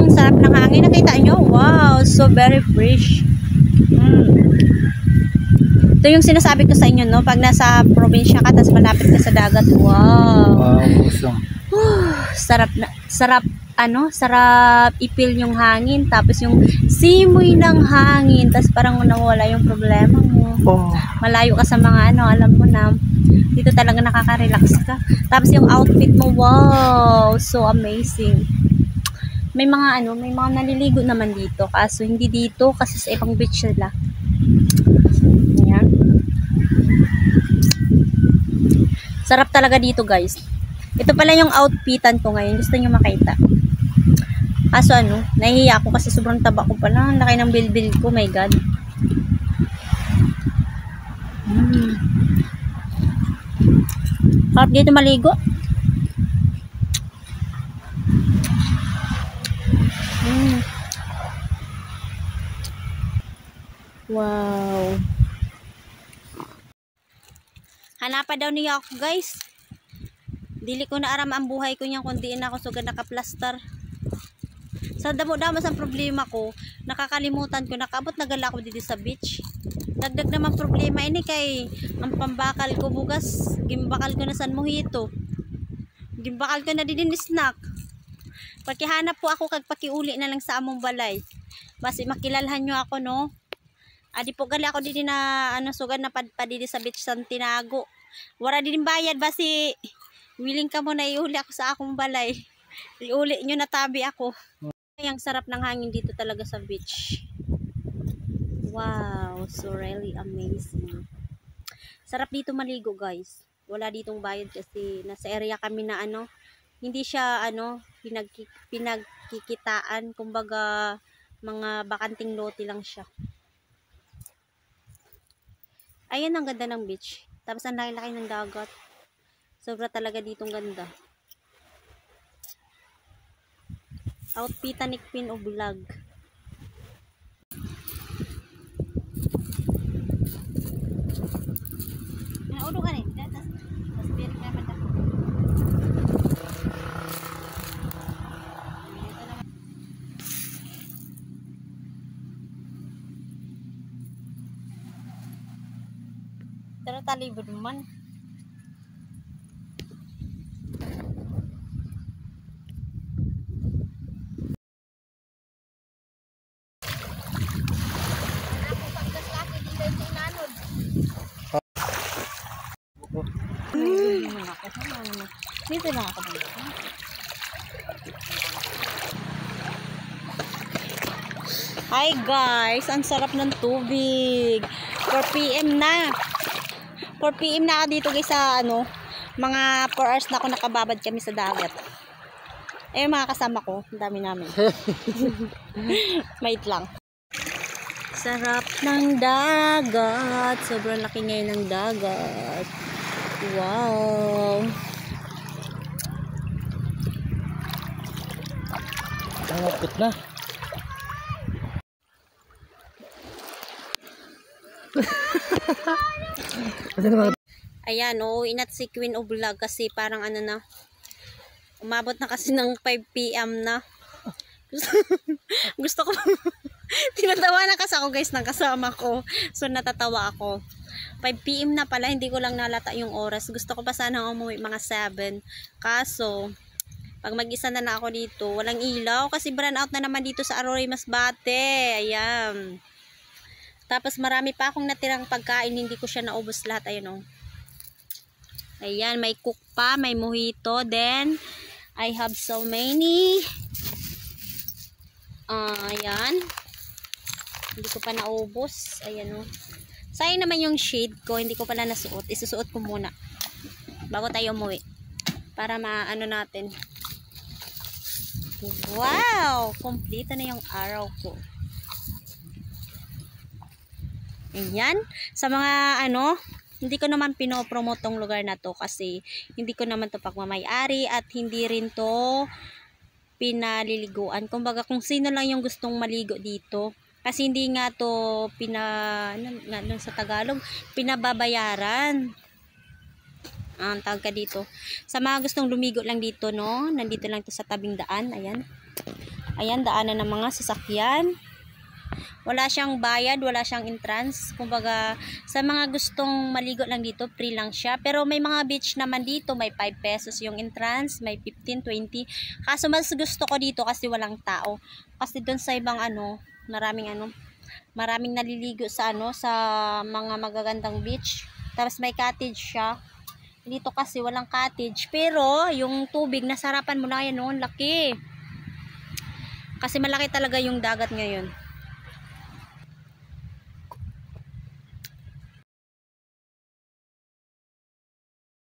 ang sarap ng hangin. Nakita nyo? Wow, so very fresh. Ito yung sinasabi ko sa inyo, no? Pag nasa probinsya ka, tapos malapit ka sa dagat. Wow. Awesome. Sarap na, sarap, sarap ipil yung hangin. Tapos yung simoy ng hangin. Tapos parang nawala yung problema mo. Malayo ka sa mga alam mo na. Dito talaga nakaka-relax ka. Tapos yung outfit mo, wow, so amazing. May mga may mga naliligo naman dito. Kaso hindi dito kasi sa ibang beach sila. Ayan. Sarap talaga dito, guys. Ito pala yung outfitan ko ngayon. Gusto nyo makita. Kaso nahihiya ako kasi sobrang taba ko pala. Ang laki ng bilbil ko, my God. Sarap dito maligo. Wow. Hanapa daw niya ako, guys. Dili ko na aram ang buhay ko niyan kundi na ako sugad nakaplastar. Sa damo-damo sa problema ko, nakakalimutan ko nakaabot na gala ako dito sa beach. Dagdag naman problema ini kay ang pambakal ko bugas, gimbakal ko na san mojito. Gimbakal ko na din snack. Pakihanap po ako kag pakiuli na lang sa among balay. Basi makilalhan nyo ako, no. Adi po gali ako didi na sugad na padpad didi sa beach San Tinago. Wala din bayad basi willing ka mo na iuli ako sa akong balay. Iuli nyo na tabi ako. Ang sarap ng hangin dito talaga sa beach. Wow, so really amazing. Sarap dito maligo, guys. Wala ditong bayad kasi nasa area kami na hindi siya pinagkikitaan, kumbaga mga bakanting lote lang siya. Ayan ang ganda ng beach. Tapos ang laki-laki ng dagat. Sobra talaga ditong ganda. Outfitan ni Queen of Vlog. Udo ka rin. Tapos beri ka mata. Pero talibod man. Dito lang ako dito. Hi guys, ang sarap ng tubig. 4 PM na. 4 PM na ako dito guys sa mga 4 hours na ako nakababad kami sa dagat. Ayun mga kasama ko, ang dami namin. Wait lang. Sarap ng dagat. Sobrang laki ngayon ng dagat. Wow. Malapit na. Ayan, inat si Queen of Vlog kasi parang na. Umabot na kasi ng 5 PM na. Gusto ko tinatawa na kasi ako guys ng kasama ko. So natatawa ako. 5 PM na pala, hindi ko lang nalata yung oras. Gusto ko pa sana umuwi mga 7. Kaso pag mag-isa na ako dito, walang ilaw kasi brand out na naman dito sa Aroy Masbate. Ayan. Tapos marami pa akong natirang pagkain, hindi ko siya naubos lahat. Ayun Ayan, may cook pa, may mojito. Then I have so many. Ayan. Hindi ko pa naubos. Ayan Sayang naman yung shade ko. Hindi ko pala nasuot. Isusuot ko muna. Bago tayo umuwi. Para maano natin. Wow! Kompleto na yung araw ko. Ayan. Sa mga hindi ko naman pinopromote tong lugar na to kasi hindi ko naman to pagmamayari at hindi rin to pinaliliguan. Kumbaga kung sino lang yung gustong maligo dito. Kasi hindi nga to sa Tagalog, pinababayaran. Ang tawag ka dito. Sa mga gustong lumigo lang dito, nandito lang to sa tabing daan. Ayan. Ayan, daanan ng mga sasakyan. Wala siyang bayad, wala siyang entrance. Kumbaga, sa mga gustong maligo lang dito, free lang siya. Pero may mga beach naman dito, may 5 pesos yung entrance, may 15, 20. Kaso mas gusto ko dito kasi walang tao. Kasi doon sa ibang maraming naliligo sa sa mga magagandang beach. Tapos may cottage siya. Dito kasi walang cottage, pero yung tubig nasarapan mo na yan noon, laki. Kasi malaki talaga yung dagat ngayon.